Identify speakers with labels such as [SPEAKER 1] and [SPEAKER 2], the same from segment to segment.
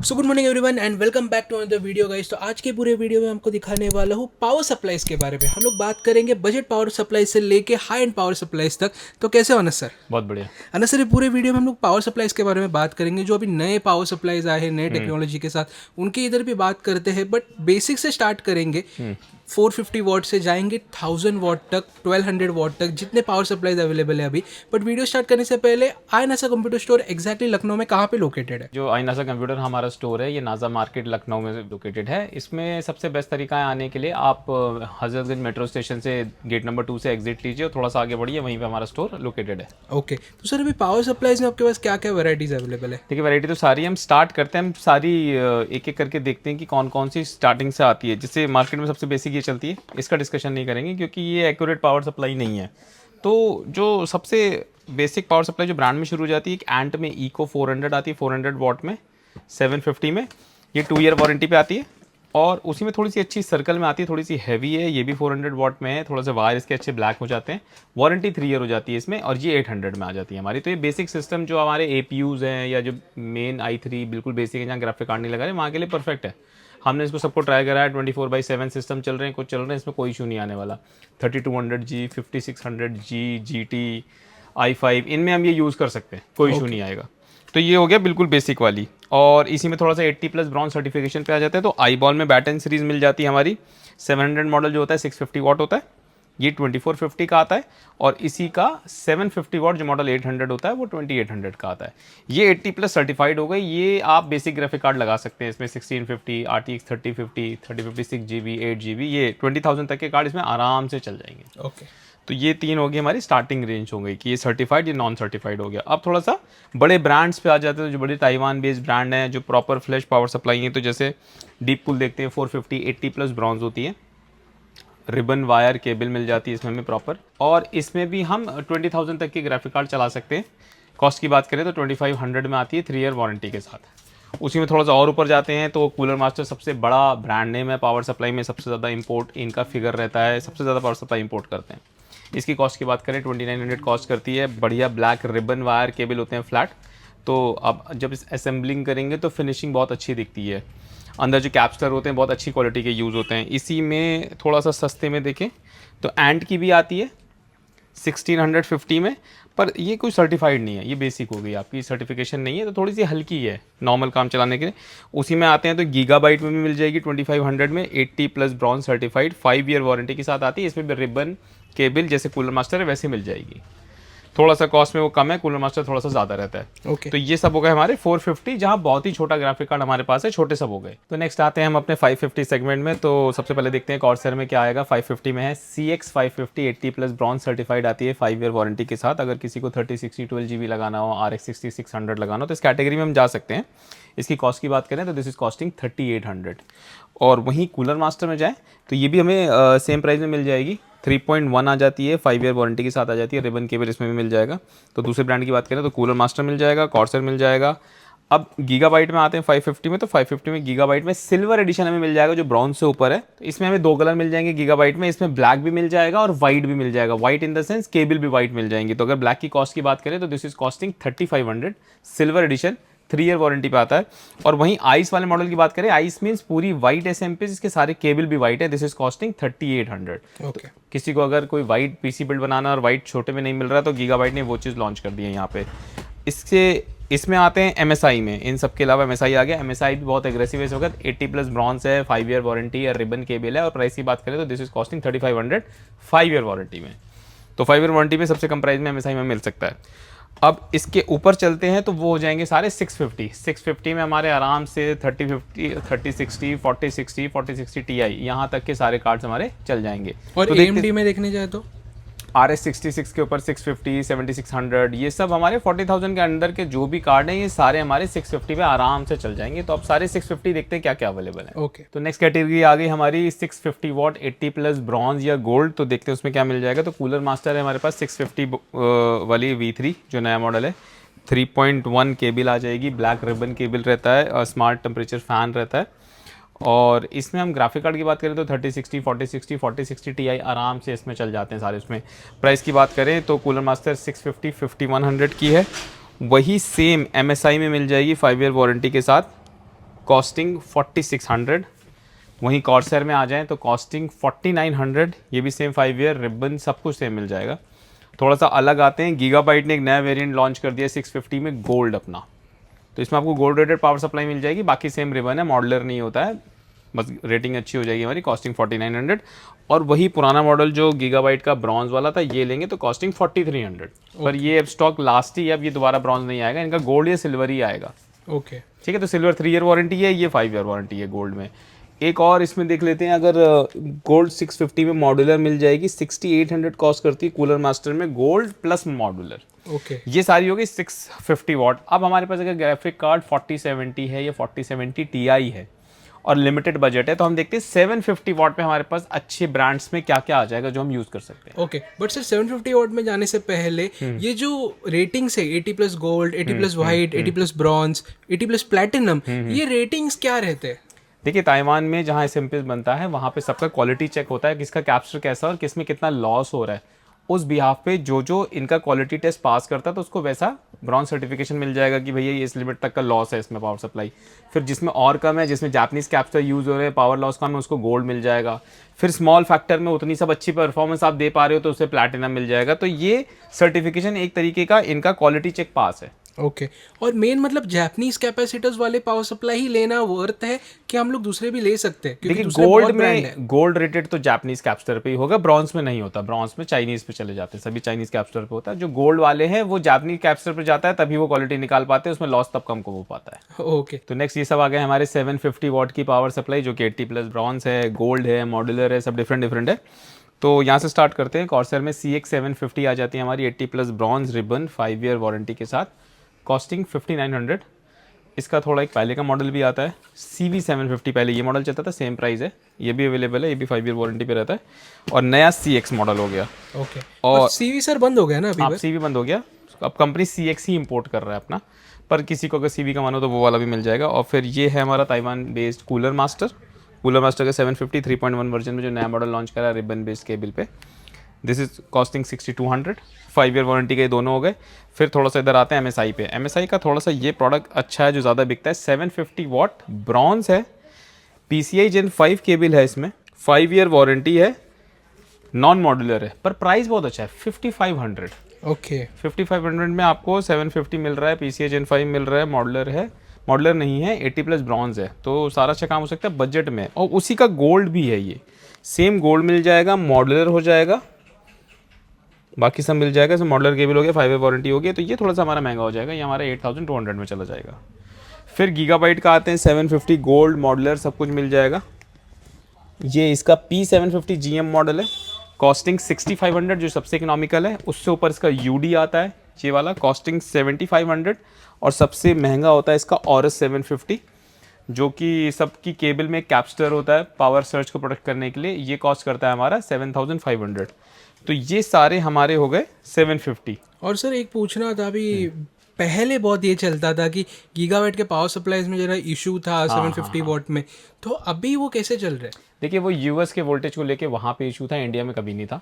[SPEAKER 1] So good morning everyone and welcome back to another video guys. तो आज के पूरे वीडियो में हमको दिखाने वाला हूँ पावर सप्लाईज के बारे में। हम लोग बात करेंगे बजट पावर सप्लाई से लेके हाई एंड पावर सप्लाईज तक। तो कैसे हो अनस सर?
[SPEAKER 2] बहुत बढ़िया।
[SPEAKER 1] अनस सर, पूरे वीडियो में हम लोग पावर सप्लाईज के बारे में बात करेंगे, जो अभी नए पावर सप्लाईज आए हैं नए टेक्नोलॉजी के साथ, उनके इधर भी बात करते हैं। बट बेसिक से स्टार्ट करेंगे। 450 वॉट से जाएंगे 1000 वॉट तक, 1200 वॉट तक, जितने पावर सप्लाईज अवेलेबल है अभी। बट वीडियो स्टार्ट करने से पहले आईनासा कंप्यूटर स्टोर एग्जैक्टली लखनऊ में कहाँ पे लोकेटेड है?
[SPEAKER 2] जो आईनासा कंप्यूटर हमारा स्टोर है ये नाजा मार्केट लखनऊ में लोकेटेड है। इसमें सबसे बेस्ट तरीका है आने के लिए, आप हजरतगंज मेट्रो स्टेशन से गेट नंबर 2 से एग्जिट लीजिए और थोड़ा सा आगे बढ़िए, वहीं पे हमारा स्टोर लोकेटेड है।
[SPEAKER 1] ओके, तो सर अभी पावर सप्लाईज में आपके पास क्या क्या वैरायटीज अवेलेबल है?
[SPEAKER 2] देखिए, वैरायटी तो सारी हम स्टार्ट करते हैं, हम सारी एक एक करके देखते हैं कि कौन कौन सी स्टार्टिंग से आती है। जिससे मार्केट में सबसे बेसिक ये चलती है, इसका डिस्कशन नहीं करेंगे क्योंकि ये एक्यूरेट पावर सप्लाई नहीं है। तो जो सबसे बेसिक पावर सप्लाई जो ब्रांड में शुरू हो जाती है, एक एंट में इको 400 आती है 400 वॉट में 750 में, ये 2 ईयर वारंटी पे आती है। और उसी में थोड़ी सी अच्छी सर्कल में आती है, थोड़ी सी हैवी है, ये भी 400 वॉट में है, थोड़ा सा वायर इसके अच्छे ब्लैक हो जाते हैं। वारंटी 3 ईयर हो जाती है इसमें, और ये 800 में आ जाती है हमारी। तो ये बेसिक सिस्टम जो हमारे APUs हैं या जो मेन i3 बिल्कुल बेसिक है, जहाँ ग्राफिक कार्ड नहीं लगा रहे, वहाँ के लिए परफेक्ट है। हमने इसको सबको ट्राई करा है, 24/7 सिस्टम चल रहे हैं, कुछ चल रहे हैं, इसमें कोई इशू नहीं आने वाला। 3200G 5600G GT i5 इनमें हम ये यूज़ कर सकते हैं, कोई इशू नहीं आएगा। तो ये हो गया बिल्कुल बेसिक वाली। और इसी में थोड़ा सा 80+ ब्रॉन्ज सर्टिफिकेशन पे आ जाता है। तो आईबॉल में बैटन सीरीज मिल जाती है हमारी। 700 मॉडल जो होता है 650 वॉट होता है, ये 2450 का आता है। और इसी का 750 वॉट जो मॉडल 800 होता है वो 2800 का आता है। ये 80+ सर्टिफाइड हो गई। ये आप बेसिक ग्राफिक कार्ड लगा सकते हैं इसमें, 1650 RTX 3050 3056GB 8GB, ये 20,000 तक के कार्ड इसमें आराम से चल जाएंगे।
[SPEAKER 1] ओके,
[SPEAKER 2] तो ये 3 हो गई हमारी स्टार्टिंग रेंज हो गई कि ये सर्टिफाइड, ये नॉन सर्टिफाइड हो गया। अब थोड़ा सा बड़े ब्रांड्स पे आ जाते हैं, जो बड़े ताइवान बेस्ड ब्रांड हैं, जो प्रॉपर फ्लैश पावर सप्लाई है। तो जैसे डीप कूल देखते हैं, 450 80+ ब्रॉन्ज होती है, रिबन वायर केबल मिल जाती है इसमें हमें प्रॉपर। और इसमें भी हम 20,000 तक की ग्राफिक कार्ड चला सकते हैं। कॉस्ट की बात करें तो 2500 में आती है 3 ईयर वारंटी के साथ। उसी में थोड़ा सा और ऊपर जाते हैं तो कूलर मास्टर सबसे बड़ा ब्रांड नेम है पावर सप्लाई में, सबसे ज़्यादा इंपोर्ट इनका फिगर रहता है, सबसे ज़्यादा पावर सप्लाई इंपोर्ट करते हैं। इसकी कॉस्ट की बात करें 2900 कॉस्ट करती है। बढ़िया ब्लैक रिबन वायर केबल होते हैं फ्लैट। तो अब जब इस असेंबलिंग करेंगे तो फिनिशिंग बहुत अच्छी दिखती है। अंदर जो कैप्सलर होते हैं बहुत अच्छी क्वालिटी के यूज़ होते हैं। इसी में थोड़ा सा सस्ते में देखें तो एंट की भी आती है 1650 में, पर ये कोई सर्टिफाइड नहीं है, ये बेसिक हो गई आपकी, सर्टिफिकेशन नहीं है, तो थोड़ी सी हल्की है नॉर्मल काम चलाने के लिए। उसी में आते हैं तो गीगाबाइट में भी मिल जाएगी 2500 में, 80+ ब्रॉन्ज सर्टिफाइड 5 ईयर वारंटी के साथ आती है। इसमें भी रिबन केबल जैसे कूलर मास्टर है वैसे मिल जाएगी। थोड़ा सा कॉस्ट में वो कम है, कूलर मास्टर थोड़ा सा ज़्यादा रहता है।
[SPEAKER 1] ओके,
[SPEAKER 2] तो ये सब हो गए हमारे 450, जहाँ बहुत ही छोटा ग्राफिक कार्ड हमारे पास है, छोटे सब हो गए। तो नेक्स्ट आते हैं हम अपने 550 सेगमेंट में। तो सबसे पहले देखते हैं कॉर्सर में क्या आएगा। 550 में है CX 550 80+ ब्रॉन्ज सर्टिफाइड आती है 5 ईयर वारंटी के साथ। अगर किसी को 3060 12GB लगाना हो, RX 6600 लगाना हो, तो इस कैटेगरी में हम जा सकते हैं। इसकी कॉस्ट की बात करें तो दिस इज कॉस्टिंग 3800। और वहीं कूलर मास्टर में जाएँ तो ये भी हमें सेम प्राइस में मिल जाएगी, 3.1 आ जाती है, 5 ईयर वारंटी के साथ आ जाती है। रिबन केबल इसमें भी मिल जाएगा। तो दूसरे ब्रांड की बात करें तो कूलर मास्टर मिल जाएगा, कॉर्सर मिल जाएगा। अब गीगाबाइट में आते हैं 550 में। तो 550 में गीगाबाइट में सिल्वर एडिशन हमें मिल जाएगा, जो ब्रॉन्ज से ऊपर है। तो इसमें हमें 2 कलर मिल जाएंगे गीगाबाइट में, इसमें ब्लैक भी मिल जाएगा और वाइट भी मिल जाएगा। White in the sense cable भी वाइट मिल जाएंगी। तो अगर ब्लैक की कॉस्ट की बात करें तो this is costing 3500, silver edition 3 year warranty पे आता है। और वहीं आइस वाले मॉडल की बात करें, आइस मीन्स पूरी वाइट SMP, इसके सारे केबल भी वाइट है, दिस इज कॉस्टिंग 3800।
[SPEAKER 1] ओके,
[SPEAKER 2] किसी को अगर कोई वाइट PC बिल्ड बनाना और वाइट छोटे में नहीं मिल रहा तो गीगाबाइट ने वो चीज़ लॉन्च कर दी है यहाँ पे। इसमें आते हैं MSI में। इन सब के अलावा MSI आ गया। MSI भी बहुत एग्रेसिव है इस वक्त, 80+ ब्रॉन्ज है, 5 ईयर वारंटी है, रिबन केबल है। और प्राइस की बात करें तो this is costing 3500 5 year warranty में। तो 5 ईयर वारंटी में सबसे कम प्राइस में MSI में मिल सकता है। अब इसके ऊपर चलते हैं तो वो हो जाएंगे सारे 650 में हमारे आराम से 3050 3060 4060 4060 Ti यहाँ तक के सारे कार्ड्स हमारे चल जाएंगे।
[SPEAKER 1] और
[SPEAKER 2] तो
[SPEAKER 1] AMD में देखने जाए तो
[SPEAKER 2] RS 66 के ऊपर 650 7600, ये सब हमारे 40,000 के अंदर के जो भी कार्ड हैं ये सारे हमारे 650 पे आराम से चल जाएंगे। तो अब सारे 650 देखते हैं क्या क्या अवेलेबल है।
[SPEAKER 1] ओके,
[SPEAKER 2] तो नेक्स्ट कैटेगरी आ गई हमारी 650 वॉट 80+ ब्रॉन्ज या गोल्ड। तो देखते हैं उसमें क्या मिल जाएगा। तो कूलर मास्टर है हमारे पास 650 वाली V3 जो नया मॉडल है, 3.1 केबल आ जाएगी, ब्लैक रिबन केबल रहता है और स्मार्ट टेम्परेचर फैन रहता है। और इसमें हम ग्राफिक कार्ड की बात करें तो 3060 4060 4060 Ti आराम से इसमें चल जाते हैं सारे। उसमें प्राइस की बात करें तो कूलर मास्टर 650 5100 की है, वही सेम MSI में मिल जाएगी 5 ईयर वारंटी के साथ। कॉस्टिंग 4600। वहीं कॉर्सर में आ जाएं तो कॉस्टिंग 4900, ये भी सेम 5 ईयर, रिबन सब कुछ सेम मिल जाएगा। थोड़ा सा अलग आते हैं, गीगाबाइट ने एक नया वेरिएंट लॉन्च कर दिया 650 में गोल्ड अपना, तो इसमें आपको गोल्ड रेटेड पावर सप्लाई मिल जाएगी। बाकी सेम रिबन है, मॉडलर नहीं होता है, बस रेटिंग अच्छी हो जाएगी हमारी। कॉस्टिंग 4900। और वही पुराना मॉडल जो गीगाबाइट का ब्रॉन्ज वाला था, ये लेंगे तो कॉस्टिंग 4300। पर ये अब स्टॉक लास्ट ही, अब ये दोबारा ब्रॉन्ज नहीं आएगा, इनका गोल्ड या सिल्वर ही आएगा।
[SPEAKER 1] ओके
[SPEAKER 2] ठीक है, तो सिल्वर 3 ईयर वारंटी है, ये 5 ईयर वारंटी है गोल्ड में। एक और इसमें देख लेते हैं, अगर गोल्ड 650 में मॉड्यूलर मिल जाएगी, 6800 कॉस्ट करती है कूलर मास्टर में गोल्ड प्लस मॉड्यूलर।
[SPEAKER 1] ओके
[SPEAKER 2] ये सारी हो गई 650 वाट। अब हमारे पास अगर ग्राफिक कार्ड 4070 है या 4070 Ti है और लिमिटेड बजट है, तो हम देखते हैं 750 वाट पे हमारे पास अच्छे ब्रांड्स में क्या क्या आ जाएगा जो हम यूज कर सकते हैं।
[SPEAKER 1] ओके बट सर 750 वॉट में जाने से पहले ये जो रेटिंग्स है 80 plus gold, 80 plus white, 80 plus bronze, 80 plus platinum, ये रेटिंग्स क्या रहते हैं?
[SPEAKER 2] देखिए, ताइवान में जहाँ एसएमपीएस बनता है वहाँ पे सबका क्वालिटी चेक होता है, किसका कैप्चर कैसा और किस में कितना लॉस हो रहा है। उस बिहाफ पे जो जो इनका क्वालिटी टेस्ट पास करता है तो उसको वैसा ब्रॉन्ज सर्टिफिकेशन मिल जाएगा कि भैया ये इस लिमिट तक का लॉस है इसमें पावर सप्लाई। फिर जिसमें और कम है, जिसमें जापानीज कैप्चर यूज़ हो रहे हैं, पावर लॉस कम है, उसको गोल्ड मिल जाएगा। फिर स्मॉल फैक्टर में उतनी सब अच्छी परफॉर्मेंस आप दे पा रहे हो तो उसे प्लैटिनम मिल जाएगा। तो ये सर्टिफिकेशन एक तरीके का इनका क्वालिटी चेक पास है।
[SPEAKER 1] ओके और मेन मतलब जापानीज कैपेसिटर्स वाले पावर सप्लाई ही लेना वर्थ है कि हम लोग दूसरे भी ले सकते हैं? क्योंकि
[SPEAKER 2] देखिए, गोल्ड में गोल्ड रेटेड तो जापानीज कैप्चर पे ही होगा, ब्रॉन्ज में नहीं होता। ब्रॉन्ज में चाइनीज पे चले जाते हैं, सभी चाइनीज कैप्चर पे होता है। जो गोल्ड वाले हैं वो जापानीज कैप्चर पे जाता है, तभी वो क्वालिटी निकाल पाते हैं, उसमें लॉस तब कम को हो पाता है।
[SPEAKER 1] ओके
[SPEAKER 2] तो नेक्स्ट ये सब आ गए हमारे 750 वॉट की पावर सप्लाई, जो कि 80 प्लस ब्रॉन्ज है, गोल्ड है, मॉड्यूलर है, सब डिफरेंट डिफरेंट है। तो यहाँ से स्टार्ट करते हैं। कॉर्सर में CX 750 आ जाती है हमारी, 80 plus bronze, ribbon, 5 year warranty के साथ, कॉस्टिंग 5900। इसका थोड़ा एक पहले का मॉडल भी आता है, CV 750, पहले ये मॉडल चलता था, सेम प्राइस है, ये भी अवेलेबल है, ये भी 5 ईयर वारंटी पे रहता है। और नया CX मॉडल हो गया।
[SPEAKER 1] ओके और CV सर बंद हो गया ना अभी?
[SPEAKER 2] आप CV बंद हो गया, अब कंपनी CX ही इंपोर्ट कर रहा है अपना, पर किसी को अगर CV का मन हो तो वो वाला भी मिल जाएगा। और फिर ये है हमारा ताइवान बेस्ड कूलर मास्टर का 750 3.1 वर्जन में जो नया मॉडल लॉन्च करा है रिबन बेस्ड केबल पे। This is costing 6200, 5 year warranty के दोनों हो गए। फिर थोड़ा सा इधर आते हैं MSI पे। MSI का थोड़ा सा ये प्रोडक्ट अच्छा है जो ज़्यादा बिकता है, 750 वाट ब्रॉन्ज है, PCI Gen 5 केबल है इसमें, 5 ईयर वारंटी है, नॉन मॉड्यूलर है, पर प्राइस बहुत अच्छा है, 5500।
[SPEAKER 1] ओके
[SPEAKER 2] 5500 में आपको 750 मिल रहा है, PCI Gen 5 मिल रहा है, मॉडलर है, मॉडलर नहीं है, 80 प्लस ब्रॉन्ज है, तो सारा अच्छा काम हो सकता है बजट में। और उसी का गोल्ड भी है, ये सेम गोल्ड मिल जाएगा, मॉडलर हो जाएगा, बाकी सब मिल जाएगा। इसमें मॉडलर केबल हो गया, 5 ईयर वारंटी हो गई, तो ये थोड़ा सा हमारा महंगा हो जाएगा, ये हमारा 8200 में चला जाएगा। फिर गीगाबाइट का आते हैं 750, गोल्ड मॉडलर सब कुछ मिल जाएगा। ये इसका P750 GM मॉडल है, कॉस्टिंग 6500, जो सबसे इकोनॉमिकल है। उससे ऊपर इसका UD आता है, ये वाला, कॉस्टिंग 7500। और सबसे महंगा होता है इसका Aorus 750, जो कि सबकी केबल में कैप्स्टर होता है पावर सर्च को प्रोटेक्ट करने के लिए, ये कॉस्ट करता है हमारा 7500। तो ये सारे हमारे हो गए 750।
[SPEAKER 1] और सर एक पूछना था, अभी पहले बहुत ये चलता था कि गीगावाट के पावर सप्लाईज में जरा इशू था 750 वॉट में, तो अभी वो कैसे चल रहा है?
[SPEAKER 2] देखिए, वो US के वोल्टेज को लेके वहाँ पे इशू था, इंडिया में कभी नहीं था।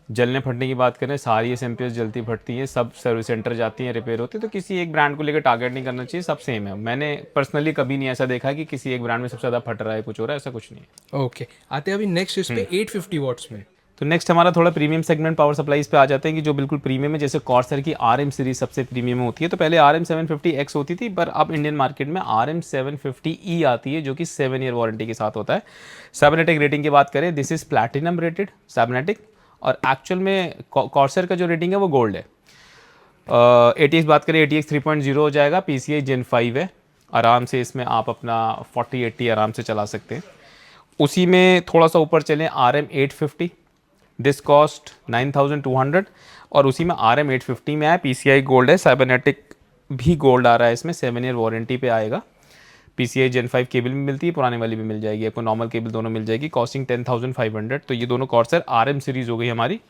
[SPEAKER 2] जलने फटने की बात करें, सारी SMPS जलती फटती हैं, सब सर्विस सेंटर जाती हैं, रिपेयर होती है, तो किसी एक ब्रांड को लेकर टारगेट नहीं करना चाहिए, सब सेम है। मैंने पर्सनली कभी नहीं ऐसा देखा कि किसी एक ब्रांड में सबसे ज़्यादा फट रहा है, कुछ हो रहा है, ऐसा कुछ नहीं है।
[SPEAKER 1] ओके आते हैं अभी नेक्स्ट इस पे 850 वॉट्स में।
[SPEAKER 2] तो नेक्स्ट हमारा थोड़ा प्रीमियम सेगमेंट पावर सप्लाईज पे आ जाते हैं कि जो बिल्कुल प्रीमियम है, जैसे कॉर्सर की RM सीरीज सबसे प्रीमियम होती है। तो पहले RM 750X होती थी, पर अब इंडियन मार्केट में RM 750E आती है, जो कि 7 ईयर वारंटी के साथ होता है। साइबरनेटिक रेटिंग की बात करें, this is platinum rated cybernetic, और एक्चुअल में कॉर्सर का जो रेटिंग है वो गोल्ड है। ATX बात करें, ATX 3.0 हो जाएगा, PCI Gen 5 है, आराम से इसमें आप अपना 4080 आराम से चला सकते हैं। उसी में थोड़ा सा ऊपर चलें, RM 850, दिस कॉस्ट 9200, और उसी में RM 850 में आया, PCI गोल्ड है, साइबरनेटिक भी गोल्ड आ रहा है इसमें, 7 ईयर वारंटी पे आएगा। PCI Gen 5 केबल भी मिलती है, पुराने वाली भी मिल जाएगी आपको, नॉर्मल केबल दोनों मिल जाएगी, कॉस्टिंग 10500। तो ये दोनों कॉर्सर RM सीरीज हो गई हमारी।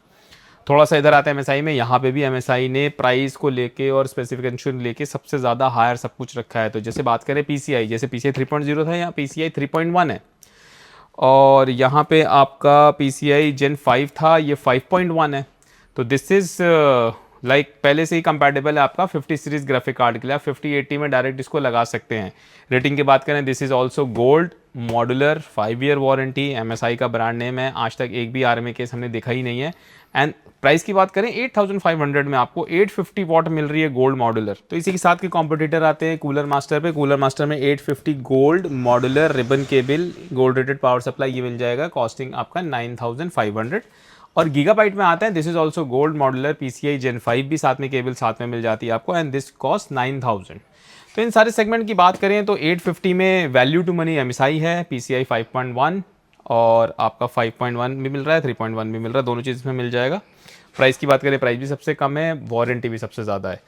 [SPEAKER 2] थोड़ा सा इधर आता है MSI में, यहाँ पे भी MSI ने प्राइस को लेके और स्पेसिफिकेशन लेके सबसे ज़्यादा हायर सब कुछ रखा है। तो जैसे बात करें PCI, जैसे PCI 3.0 था, यहाँ PCI 3.1 है, और यहाँ पे आपका PCI Gen 5 था, ये 5.1 है। तो दिस इज़ लाइक पहले से ही कंपैटिबल है आपका 50 सीरीज ग्राफिक कार्ड के लिए, आप 5080 में डायरेक्ट इसको लगा सकते हैं। रेटिंग की बात करें, this is also gold modular, 5 year warranty, MSI का ब्रांड नेम है, आज तक एक भी RMA केस हमने देखा ही नहीं है। एंड प्राइस की बात करें 8500 में आपको 850 वॉट मिल रही है गोल्ड मॉड्यूलर। तो इसी के साथ के कॉम्पिटिटर आते हैं कूलर मास्टर पे। कूलर मास्टर में 850 gold modular ribbon cable gold rated power supply ये मिल जाएगा, कॉस्टिंग आपका 9500। और गीगाबाइट में आता है, this is also gold modular PCI Gen 5 भी साथ में केबल साथ में मिल जाती है आपको, एंड दिस कॉस्ट 9000। तो इन सारे सेगमेंट की बात करें तो 850 में वैल्यू टू मनी MSI है, PCI 5.1 और आपका 5.1 भी मिल रहा है, 3.1 भी मिल रहा है, दोनों चीज़ इसमें मिल जाएगा। प्राइस की बात करें, प्राइस भी सबसे कम है, वारंटी भी सबसे ज़्यादा है।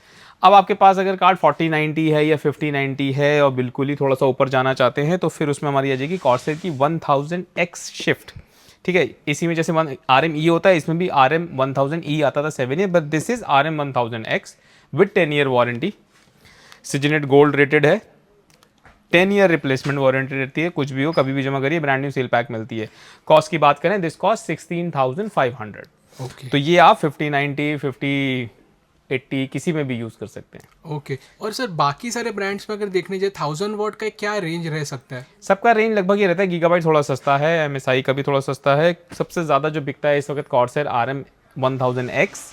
[SPEAKER 2] अब आपके पास अगर कार्ड 4090 है या 5090 है और बिल्कुल ही थोड़ा सा ऊपर जाना चाहते हैं तो फिर उसमें हमारी आ जाएगी कॉर्सेर की 1000X शिफ्ट। ठीक है, इसी में जैसे RM-E होता है, इसमें भी RM-1000E आता था 7 year, but this is RM-1000X with 10 year warranty. सिजनेट गोल्ड रेटेड है, 10 ईयर रिप्लेसमेंट वारंटी रहती है, कुछ भी हो कभी भी जमा करिए, ब्रांड न्यू सेल पैक मिलती है। कॉस्ट की बात करें, दिस कॉस्ट 16,500।
[SPEAKER 1] ओके
[SPEAKER 2] तो ये आप 5090, 5080 किसी में भी यूज़ कर सकते हैं।
[SPEAKER 1] ओके। और सर बाकी सारे ब्रांड्स में अगर देखने जाए 1000 वॉट का क्या रेंज रह सकता है?
[SPEAKER 2] सबका रेंज लगभग ये रहता है, गीगाबाइट थोड़ा सस्ता है, MSI का भी थोड़ा सस्ता है, सबसे ज़्यादा जो बिकता है इस वक्त कॉर्सेर RM-1000X,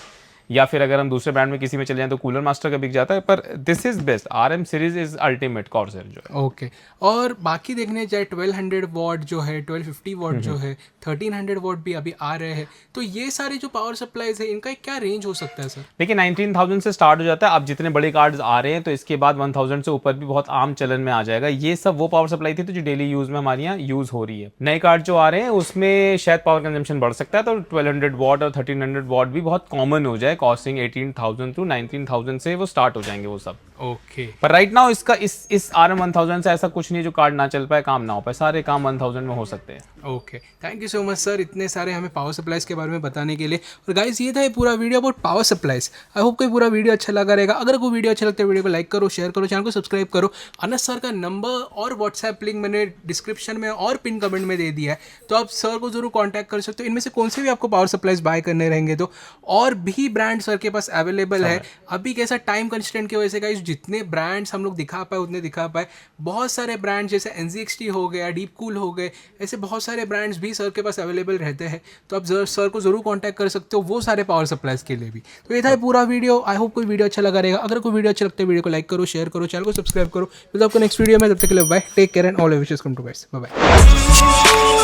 [SPEAKER 2] या फिर अगर हम दूसरे ब्रांड में किसी में चले जाएं तो कूलर मास्टर का बिक जाता है, पर this is best, RM series is ultimate Corsair जो है।
[SPEAKER 1] ओके। और बाकी देखने जाए 1200 वॉट जो है, 1250 वॉट जो है, 1300 वॉट भी अभी आ रहे हैं, तो ये सारे जो पावर सप्लाईज है इनका क्या रेंज हो सकता है सर?
[SPEAKER 2] देखिए 19,000 से स्टार्ट हो जाता है, अब जितने बड़े कार्ड्स आ रहे हैं तो इसके बाद 1000 से ऊपर भी बहुत आम चलन में आ जाएगा। ये सब वो पावर सप्लाई थी तो जो डेली यूज में हमारे यहाँ यूज हो रही है। नए कार्ड जो आ रहे हैं उसमें शायद पावर कंजम्पशन बढ़ सकता है, तो 1200 वॉट और 1300 वॉट भी बहुत कॉमन हो जाए, कॉस्टिंग 18,000 टू 19,000 से वो स्टार्ट हो जाएंगे वो सब।
[SPEAKER 1] ओके।
[SPEAKER 2] पर राइट नाउ इसका इस RM-1000 से ऐसा कुछ नहीं जो कार्ड ना चल पाए, काम ना हो पाए, सारे काम 1000 में हो सकते हैं।
[SPEAKER 1] Okay, thank you so much sir इतने सारे हमें पावर सप्लाईज के बारे में बताने के लिए। और गाइस ये था ये पूरा video about power supplies. I hope कोई पूरा वीडियो अच्छा लगा रहेगा। अगर कोई वीडियो अच्छा लगता है वीडियो को लाइक करो, शेयर करो, चैनल को सब्सक्राइब करो। अनस सर का नंबर और व्हाट्सएप लिंक मैंने डिस्क्रिप्शन में और पिन कमेंट में दे दिया है, तो आप सर को जरूर कॉन्टैक्ट कर सकते हो। इनमें से कौन से भी आपको पावर सप्लाईज बाय करने रहेंगे तो और भी ब्रांड सर के पास अवेलेबल है। अभी कैसा टाइम कंस्टेंट की वजह से गाइस जितने ब्रांड्स हम लोग दिखा पाए उतने दिखा पाए। बहुत सारे ब्रांड जैसे NZXT हो गया, डीप कूल हो गए, ऐसे बहुत सारे ब्रांड्स भी सर के पास अवेलेबल रहते हैं, तो आप सर को जरूर कांटेक्ट कर सकते हो वो सारे पावर सप्लाईज के लिए भी। तो ये था पूरा वीडियो। आई होप कोई वीडियो अच्छा लगा रहेगा। अगर कोई वीडियो अच्छा लगता है वीडियो को लाइक करो, शेयर करो, चैनल को सब्सक्राइब करो। मिलता हूं आपको नेक्स्ट वीडियो में, तब तक के लिए bye, take care and all wishes come to guys, bye bye.